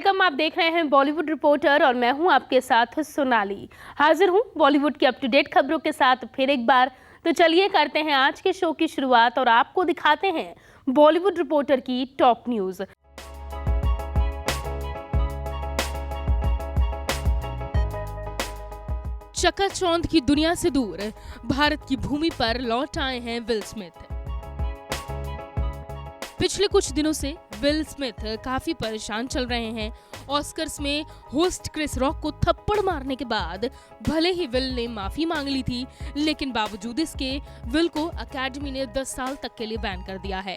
Welcome. आप देख रहे हैं बॉलीवुड रिपोर्टर और मैं हूं आपके साथ सोनाली। हाजिर हूं बॉलीवुड की अप टू डेट खबरों के साथ फिर एक बार। तो चलिए करते हैं आज के शो की शुरुआत और आपको दिखाते हैं बॉलीवुड रिपोर्टर की टॉप न्यूज। चकाचौंध की दुनिया से दूर भारत की भूमि पर लौट आए हैं विल स्मिथ। पिछले कुछ दिनों से विल स्मिथ काफी परेशान चल रहे हैं। ऑस्कर्स में होस्ट क्रिस रॉक को थप्पड़ मारने के बाद भले ही विल ने माफी मांग ली थी, लेकिन बावजूद इसके विल को अकेडमी ने 10 साल तक के लिए बैन कर दिया है।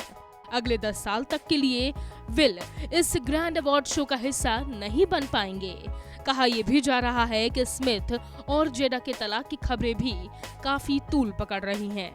अगले 10 साल तक के लिए विल इस ग्रैंड अवार्ड शो का हिस्सा नहीं बन पाएंगे। कहा यह भी जा रहा है कि स्मिथ और जेडा के तलाक की खबरें भी काफी तूल पकड़ रही हैं।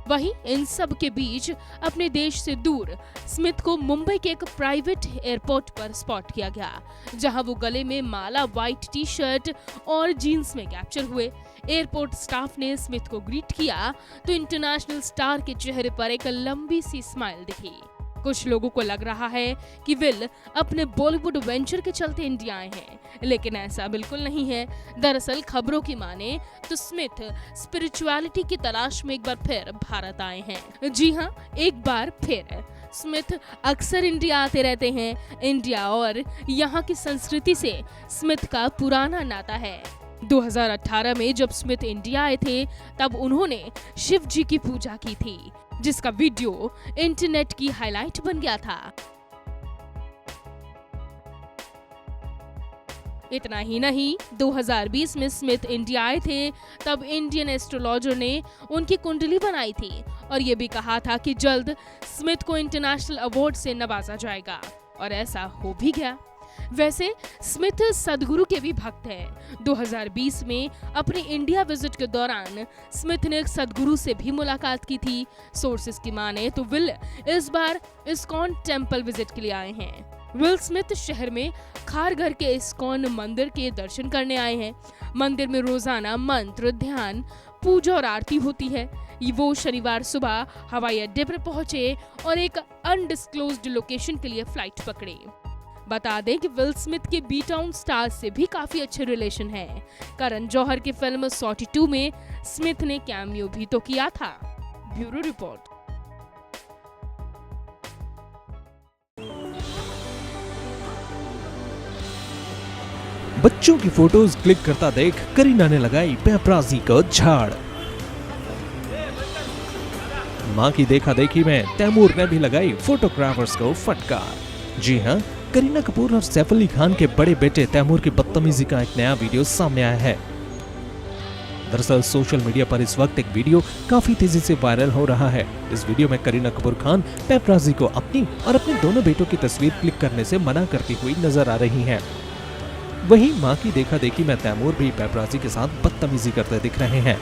वहीं इन सब के बीच अपने देश से दूर स्मिथ को मुंबई के एक प्राइवेट एयरपोर्ट पर स्पॉट किया गया, जहां वो गले में माला, व्हाइट टी शर्ट और जीन्स में कैप्चर हुए। एयरपोर्ट स्टाफ ने स्मिथ को ग्रीट किया तो इंटरनेशनल स्टार के चेहरे पर एक लंबी सी स्माइल दिखी। कुछ लोगों को लग रहा है कि विल अपने बॉलीवुड वेंचर के चलते इंडिया आए हैं, लेकिन ऐसा बिल्कुल नहीं है। दरअसल खबरों की माने तो स्मिथ स्पिरिचुअलिटी की तलाश में एक बार फिर भारत आए हैं। जी हां, एक बार फिर स्मिथ अक्सर इंडिया आते रहते हैं। इंडिया और यहाँ की संस्कृति से स्मिथ का पुराना नाता है। 2018 में जब स्मिथ इंडिया आए थे तब उन्होंने शिव जी की पूजा की थी, जिसका वीडियो इंटरनेट की हाईलाइट बन गया था। इतना ही नहीं, 2020 में स्मिथ इंडिया आए थे तब इंडियन एस्ट्रोलॉजर ने उनकी कुंडली बनाई थी और ये भी कहा था कि जल्द स्मिथ को इंटरनेशनल अवार्ड से नवाजा जाएगा, और ऐसा हो भी गया। वैसे स्मिथ सदगुरु के भी भक्त हैं। 2020 में अपने इंडिया विजिट के दौरान स्मिथ ने सदगुरु से भी मुलाकात की थी। सोर्सेस की माने तो विल इस बार इस्कॉन टेम्पल विजिट के लिए आए हैं। विल स्मिथ शहर में खारघर के इस्कॉन मंदिर के दर्शन करने आए हैं। मंदिर में रोजाना मंत्र, ध्यान, पूजा और आरती होती है। वो शनिवार सुबह हवाई अड्डे पर पहुंचे और एक अनडिस्क्लोज्ड लोकेशन के लिए फ्लाइट पकड़े। बता दें कि विल स्मिथ के बी टाउन स्टार्स से भी काफी अच्छे रिलेशन हैं। करण जौहर की फिल्म 42 में स्मिथ ने कैमियो भी तो किया था। Bureau report. बच्चों की फोटोज क्लिक करता देख करीना ने लगाई पेपराजी को झाड़। मां की देखा देखी में तैमूर ने भी लगाई फोटोग्राफर्स को फटकार। जी हां, करीना कपूर और सैफ अली खान के बड़े बेटे तैमूर की बदतमीजी का एक नया वीडियो सामने आया है। दरअसल सोशल मीडिया पर इस वक्त एक वीडियो काफी तेजी से वायरल हो रहा है। इस वीडियो में करीना कपूर खान पेपराजी को अपनी और अपने दोनों बेटों की तस्वीर क्लिक करने से मना करती हुई नजर आ रही हैं। वहीं मां की देखा देखी में तैमूर भी पेपराजी के साथ बदतमीजी करते दिख रहे हैं।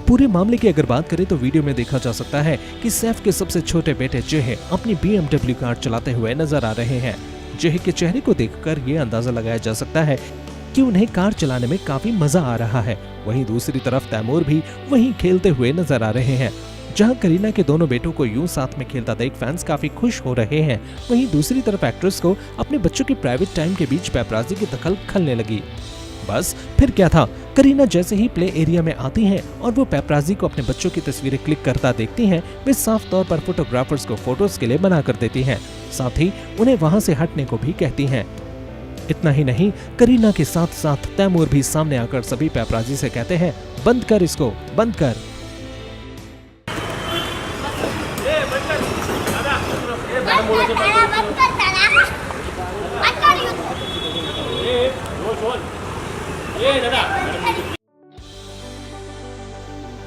पूरे मामले की अगर बात करें तो वीडियो में देखा जा सकता है कि सैफ के सबसे छोटे बेटे जेह अपनी BMW कार चलाते हुए नजर आ रहे हैं। जेह के चेहरे को देखकर ये अंदाजा लगाया जा सकता है कि उन्हें कार चलाने में काफी मजा आ रहा है। वहीं दूसरी तरफ तैमूर भी वहीं खेलते हुए नजर आ रहे हैं। जहां करीना के दोनों बेटों को यूं साथ में खेलता देख फैंस काफी खुश हो रहे हैं, वहीं दूसरी तरफ एक्ट्रेस को अपने बच्चों के प्राइवेट टाइम के बीच पेपराजी की दखल खलने लगी। बस फिर क्या था, करीना जैसे ही प्ले एरिया में आती हैं और वो पेपराजी को अपने बच्चों की तस्वीरें क्लिक करता देखती हैं, वे साफ तौर पर फोटोग्राफर्स को फोटोज के लिए मना कर देती हैं। साथ ही उन्हें वहां से हटने को भी कहती हैं। इतना ही नहीं, करीना के साथ साथ तैमूर भी सामने आकर सभी पेपराजी से कहते हैं, बंद कर इसको, बंद कर।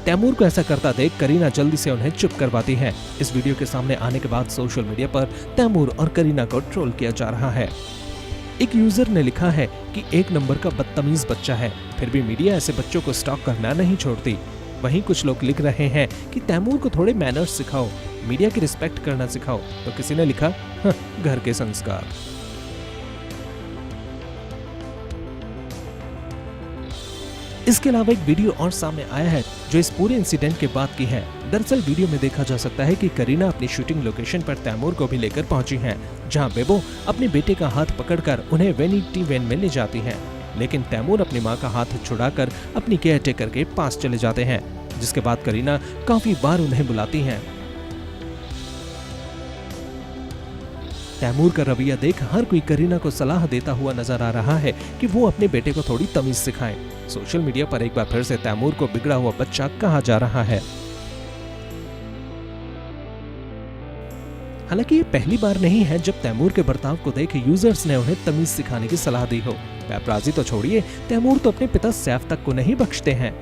तैमूर को ऐसा करता देख करीना जल्दी से उन्हें चुप करवाती है। इस वीडियो के सामने आने के बाद सोशल मीडिया पर तैमूर और करीना को ट्रोल किया जा रहा है। एक यूजर ने लिखा है कि एक नंबर का बदतमीज बच्चा है, फिर भी मीडिया ऐसे बच्चों को स्टॉक करना नहीं छोड़ती। वहीं कुछ लोग लिख रहे हैं कि तैमूर को थोड़े मैनर्स सिखाओ, मीडिया की रिस्पेक्ट करना सिखाओ। तो किसी ने लिखा, घर के संस्कार। इसके अलावा एक वीडियो और सामने आया है जो इस पूरे इंसिडेंट के बाद की है। दरअसल वीडियो में देखा जा सकता है कि करीना अपनी शूटिंग लोकेशन पर तैमूर को भी लेकर पहुंची हैं, जहां बेबो अपने बेटे का हाथ पकड़कर उन्हें वेनिटी वैन में ले जाती है, लेकिन तैमूर अपनी मां का हाथ छुड़ाकर अपनी केयर टेकर के पास चले जाते हैं, जिसके बाद करीना काफी बार उन्हें बुलाती हैं। तैमूर का रवैया देख हर कोई करीना को सलाह देता हुआ नजर आ रहा है कि वो अपने बेटे को थोड़ी तमीज सिखाएं। सोशल मीडिया पर एक बार फिर से तैमूर को बिगड़ा हुआ बच्चा कहा जा रहा है। हालांकि ये पहली बार नहीं है जब तैमूर के बर्ताव को देख यूजर्स ने उन्हें तमीज सिखाने की सलाह दी हो। पैपराजी तो छोड़िए, तैमूर तो अपने पिता सैफ तक को नहीं बख्शते हैं।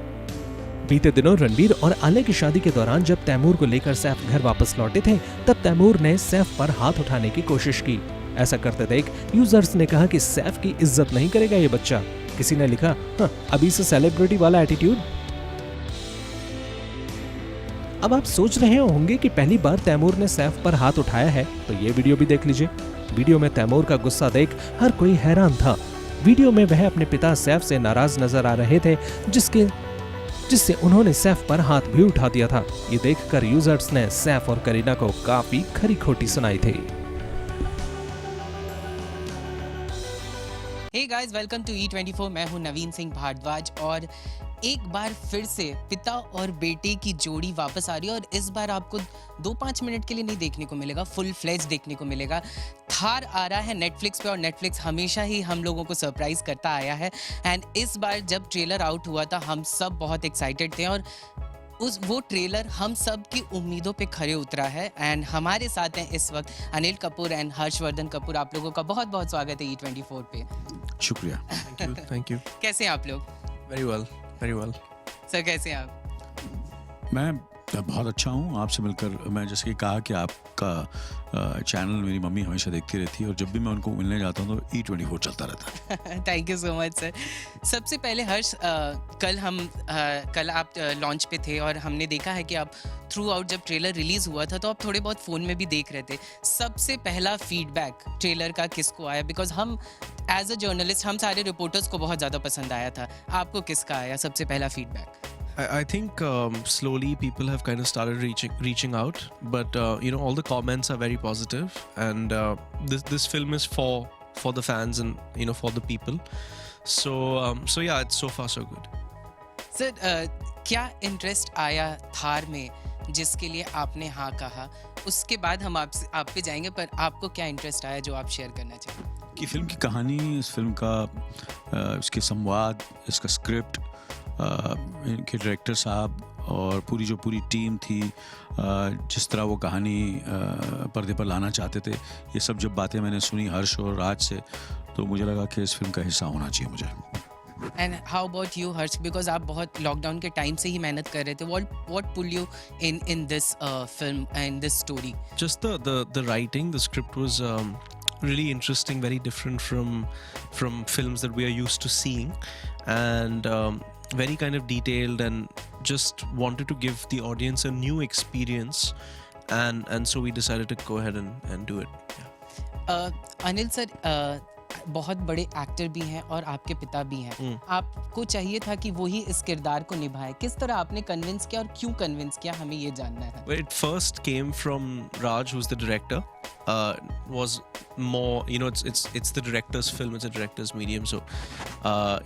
बीते दिनों रणबीर और आलिया की शादी के दौरान जब तैमूर को लेकर सैफ घर वापस लौटे थे, तब तैमूर ने सैफ पर हाथ उठाने की कोशिश की। ऐसा करते देख यूजर्स ने कहा कि सैफ की इज्जत नहीं करेगा ये बच्चा। किसी ने लिखा, हाँ, अभी से सेलिब्रिटी वाला एटीट्यूड। अब आप सोच रहे होंगे कि पहली बार तैमूर ने सैफ पर हाथ उठाया है, तो ये वीडियो भी देख लीजिए। वीडियो में तैमूर का गुस्सा देख हर कोई हैरान था। वीडियो में वह अपने पिता सैफ से नाराज नजर आ रहे थे, जिससे उन्होंने सैफ पर हाथ भी उठा दिया था। ये देखकर यूजर्स ने सैफ और करीना को काफी खरी खोटी सुनाई थी। Hey guys, welcome to E24। मैं हूं नवीन सिंह भारद्वाज और एक बार फिर से पिता और बेटे की जोड़ी वापस आ रही है और इस बार आपको 2-5 मिनट के लिए नहीं देखने को मिलेगा, फुल फ्लेज देखने को मिलेगा। थार आ रहा है नेटफ्लिक्स पे और नेटफ्लिक्स हमेशा ही हम लोगों को सरप्राइज करता आया है एंड इस बार जब ट्रेलर आउट हुआ था हम सब बहुत एक्साइटेड थे और वो ट्रेलर हम सब की उम्मीदों पे खरे उतरा है एंड हमारे साथ हैं इस वक्त अनिल कपूर एंड हर्षवर्धन कपूर। आप लोगों का बहुत बहुत स्वागत है E24 पे। शुक्रिया। Thank you. कैसे हैं आप लोग? Very well. सर कैसे हैं आप? मैं बहुत अच्छा हूँ आपसे मिलकर। मैं जैसे कि कहा कि आपका चैनल मेरी मम्मी हमेशा देखती रहती है और जब भी मैं उनको मिलने जाता हूँ तो E24 चलता रहता है। Thank you so much sir. सबसे पहले हर्ष, कल आप लॉन्च पे थे और हमने देखा है कि आप थ्रू आउट जब ट्रेलर रिलीज़ हुआ था तो आप थोड़े बहुत फ़ोन में भी देख रहे थे। सबसे पहला फीडबैक ट्रेलर का किसको आया? बिकॉज हम एज अ जर्नलिस्ट हम सारे रिपोर्टर्स को बहुत ज़्यादा पसंद आया था, आपको किसका आया सबसे पहला feedback? I think slowly people have kind of started reaching out, but all the comments are very positive, and this film is for the fans and for the people. So yeah, it's so far so good. Sir, क्या interest आया थार में जिसके लिए आपने हाँ कहा? उसके बाद हम आप पे जाएंगे, पर आपको क्या इंटरेस्ट आया जो आप शेयर करना चाहेंगे? कि फिल्म की कहानी, इस फिल्म का इसके संवाद, इसका स्क्रिप्ट, इनके डायरेक्टर साहब और पूरी टीम थी, जिस तरह वो कहानी पर्दे पर लाना चाहते थे, ये सब जब बातें मैंने सुनी हर्ष और राज से तो मुझे लगा कि इस फिल्म का हिस्सा होना चाहिए मुझे। And how about you Harsh? Because आप बहुत लॉकडाउन के टाइम से ही मेहनत कर रहे थे। What pull you in this film and this story? Just the writing, the script was really interesting, very different from films that we are used to seeing, and very kind of detailed, and just wanted to give the audience a new experience, and so we decided to go ahead and do it. Anil sir, बहुत बड़े actor भी हैं और आपके पिता भी हैं। आपको चाहिए था कि वो ही इस किरदार को निभाए। किस तरह आपने कन्विंस किया और क्यों कन्विंस किया, हमें ये जानना है। Well, it first came from Raj, who's the director. Was more, it's the director's film, it's a director's medium, so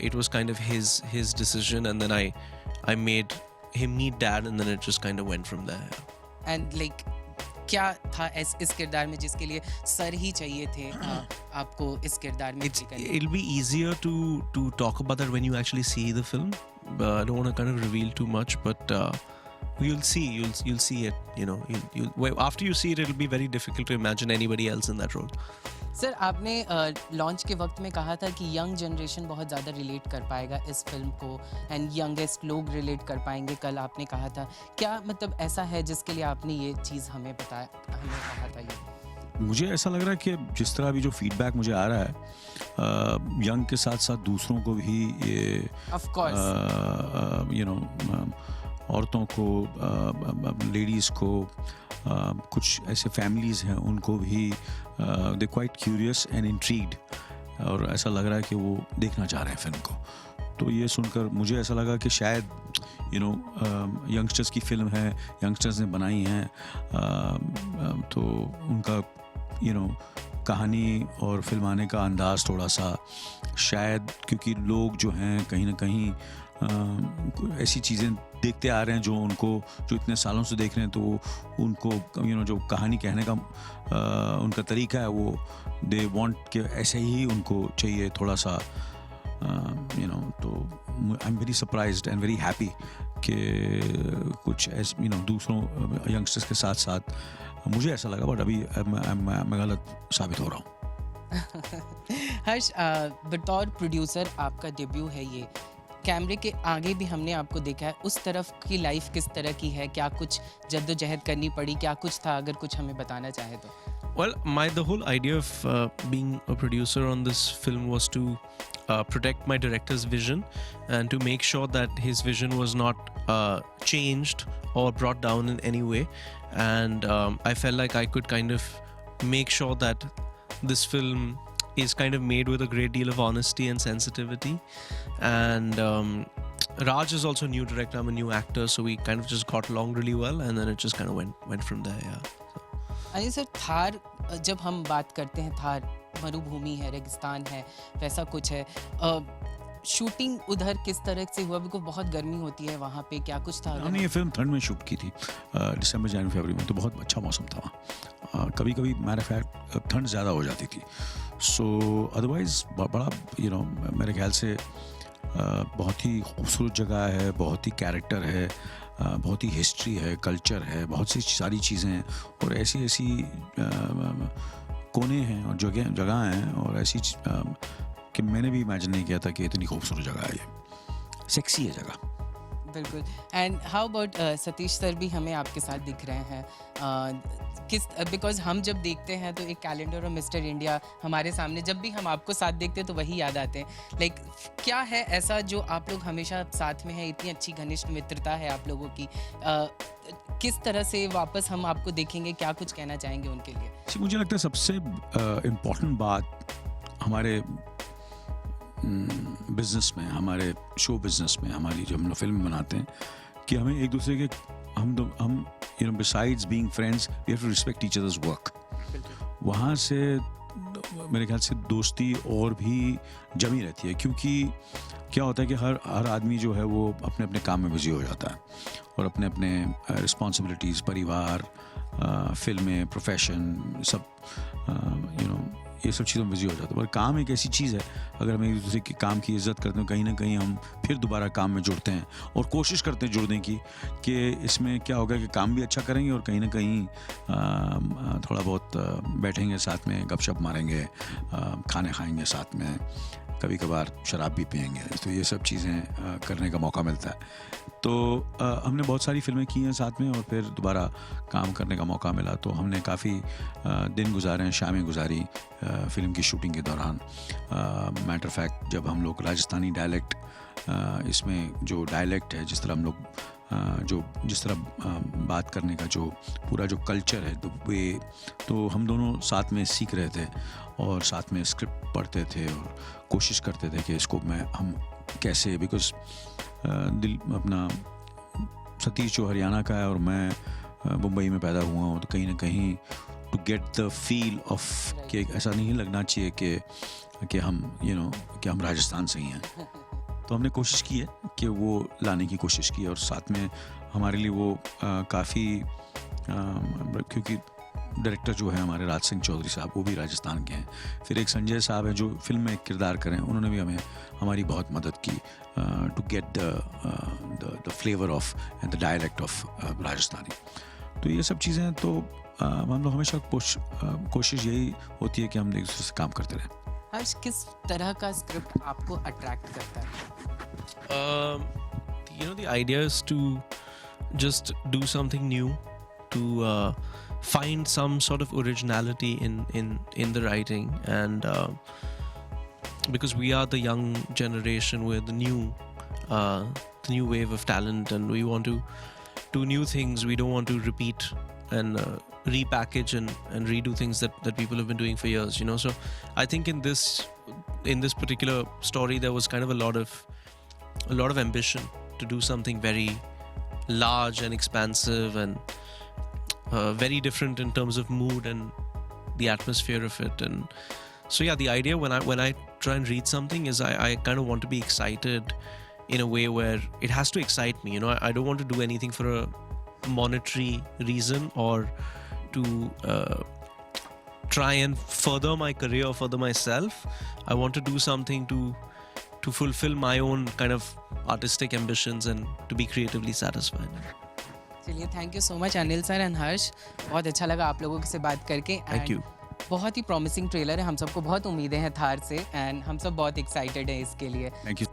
it was kind of his decision, and then I made him meet Dad, and then it just kind of went from there. And like क्या था इस किरदार में जिसके लिए sir ही चाहिए थे आपको इस किरदार में? It'll be easier to talk about that when you actually see the film. I don't want to kind of reveal too much, but you'll see it. After you see it, it'll be very difficult to imagine anybody else in that role. Sir, आपने launch के वक्त में कहा था कि young generation बहुत ज़्यादा relate कर पाएगा इस फिल्म को एंड यंगेस्ट लोग रिलेट कर पाएंगे, कल आपने कहा था। क्या मतलब ऐसा है जिसके लिए आपने ये चीज़ हमें कहा था? ये मुझे ऐसा लग रहा है कि जिस तरह अभी जो फीडबैक मुझे आ रहा है, यंग के साथ साथ दूसरों को भी ये ऑफ कोर्स औरतों को, लेडीज़ को, कुछ ऐसे फैमिलीज़ हैं उनको भी दे क्वाइट क्यूरियस एंड इंट्रीग्ड, और ऐसा लग रहा है कि वो देखना चाह रहे हैं फिल्म को। तो ये सुनकर मुझे ऐसा लगा कि शायद यंगस्टर्स की फिल्म है, यंगस्टर्स ने बनाई है, तो उनका कहानी और फिल्माने का अंदाज़ थोड़ा सा शायद, क्योंकि लोग जो हैं कहीं ना कहीं ऐसी चीज़ें देखते आ रहे हैं जो इतने सालों से देख रहे हैं, तो उनको जो कहानी कहने का उनका तरीका है वो दे वांट कि ऐसे ही उनको चाहिए थोड़ा सा, तो I am very surprised and very happy कि कुछ ऐसे दूसरों यंगस्टर्स के साथ साथ मुझे ऐसा लगा, बट अभी मैं गलत साबित हो रहा हूँ। हर्ष, बतौर प्रोड्यूसर आपका डेब्यू है ये, कैमरे के आगे भी हमने आपको देखा है, उस तरफ की लाइफ किस तरह की है, क्या कुछ जद्दोजहद करनी पड़ी, क्या कुछ था, अगर कुछ हमें बताना चाहे तो? Well, the whole idea of being a producer on this film was to protect my director's vision and to make sure that his vision was not changed or brought down in any way. And I felt like I could kind of make sure that this film is kind of made with a great deal of honesty and sensitivity. And Raj is also a new director, I'm a new actor, so we kind of just got along really well, and then it just kind of went from there. Yeah. अरे sir, Thar जब हम बात करते हैं, थार मरुभूमि है, रेगिस्तान है, वैसा कुछ है, शूटिंग उधर किस तरह से हुआ? बिल्कुल बहुत गर्मी होती है वहाँ पे, क्या कुछ था? हमने ये फिल्म ठंड में शूट की थी, दिसंबर, जनवरी, फरवरी में, तो बहुत अच्छा मौसम था वहाँ। कभी कभी मैटर फैक्ट ठंड ज़्यादा हो जाती थी, सो अदरवाइज़ बड़ा मेरे ख्याल से बहुत ही खूबसूरत जगह है, बहुत ही कैरेक्टर है, बहुत ही हिस्ट्री है, कल्चर है, बहुत सी सारी चीज़ें हैं, और ऐसी ऐसी कोने हैं और जगह हैं, और ऐसी कि मैंने भी इमेजिन नहीं किया था कि इतनी खूबसूरत जगह है, ये सेक्सी है जगह। बिल्कुल। And how about Satish sir भी हमें आपके साथ दिख रहे हैं, बिकॉज हम जब देखते हैं तो एक कैलेंडर और मिस्टर इंडिया हमारे सामने, जब भी हम आपको साथ देखते हैं तो वही याद आते हैं। लाइक क्या है ऐसा जो आप लोग हमेशा साथ में हैं, इतनी अच्छी घनिष्ठ मित्रता है आप लोगों की, किस तरह से वापस हम आपको देखेंगे, क्या कुछ कहना चाहेंगे उनके लिए? मुझे लगता है सबसे इम्पोर्टेंट बात हमारे बिजनेस में, हमारे शो बिजनेस में, हमारी जो हम लोग फिल्म बनाते हैं, कि हमें एक दूसरे के हम besides being friends we have to respect each others work. वहाँ से मेरे ख्याल से दोस्ती और भी जमी रहती है, क्योंकि क्या होता है कि हर आदमी जो है वो अपने अपने काम में बिजी हो जाता है, और अपने अपने रिस्पॉन्सिबिलिटीज़, परिवार, फिल्में, प्रोफेशन, सब ये सब चीज़ों में बिजी हो जाता है। पर काम एक ऐसी चीज़ है, अगर हम एक दूसरे के काम की इज्जत करते हैं, कहीं ना कहीं हम फिर दोबारा काम में जुड़ते हैं, और कोशिश करते हैं जुड़ने की, कि इसमें क्या होगा कि काम भी अच्छा करेंगे, और कहीं ना कहीं थोड़ा बहुत बैठेंगे साथ में, गपशप मारेंगे, खाने खाएंगे साथ में, कभी कभार शराब भी पिएंगे, तो ये सब चीज़ें करने का मौका मिलता है। तो हमने बहुत सारी फिल्में की हैं साथ में, और फिर दोबारा काम करने का मौका मिला, तो हमने काफ़ी दिन गुजारे हैं, शामें गुजारी फिल्म की शूटिंग के दौरान। मैटर फैक्ट, जब हम लोग राजस्थानी डायलेक्ट, इसमें जो डायलेक्ट है, जिस तरह हम लोग जिस तरह बात करने का जो पूरा जो कल्चर है, तो हम दोनों साथ में सीख रहे थे, और साथ में स्क्रिप्ट पढ़ते थे, और कोशिश करते थे कि इसको हम कैसे, बिकॉज अपना सतीश जो हरियाणा का है और मैं मुंबई में पैदा हुआ हूँ, तो कहीं ना कहीं to get the feel of कि ऐसा नहीं लगना चाहिए कि हम कि हम राजस्थान से ही हैं, तो हमने कोशिश की है कि वो लाने की कोशिश की है। और साथ में हमारे लिए वो काफ़ी, क्योंकि डायरेक्टर जो है हमारे राज सिंह चौधरी साहब, वो भी राजस्थान के हैं, फिर एक संजय साहब हैं जो फिल्म में एक किरदार करें, उन्होंने भी हमारी बहुत मदद की to get the flavour of and the dialect of Rajasthani. तो ये सब चीज़ें हैं, तो हम लोग हमेशा कोशिश यही होती है कि हम एक दूसरे से काम करते रहें। हर्ष, किस तरह का स्क्रिप्ट आपको अट्रैक्ट करता है? The idea is to just do something new, to find some sort of originality in the writing, and because we are the young generation, we're the new wave of talent, and we want to do new things. We don't want to repeat and repackage and redo things that people have been doing for years, So I think in this particular story there was kind of a lot of a lot of ambition to do something very large and expansive and very different in terms of mood and the atmosphere of it. And so yeah, the idea when I try and read something is I kind of want to be excited in a way where it has to excite me. You know, I don't want to do anything for a monetary reason or to try and further my career or further myself. I want to do something to fulfill my own kind of artistic ambitions and to be creatively satisfied. चलिए, thank you so much Anil sir and Harsh, बहुत अच्छा लगा आप लोगों से बात करके। Thank you. बहुत ही प्रॉमिसिंग ट्रेलर है, हम सबको बहुत उम्मीदें हैं थार से एंड हम सब बहुत एक्साइटेड हैं इसके लिए। Thank you.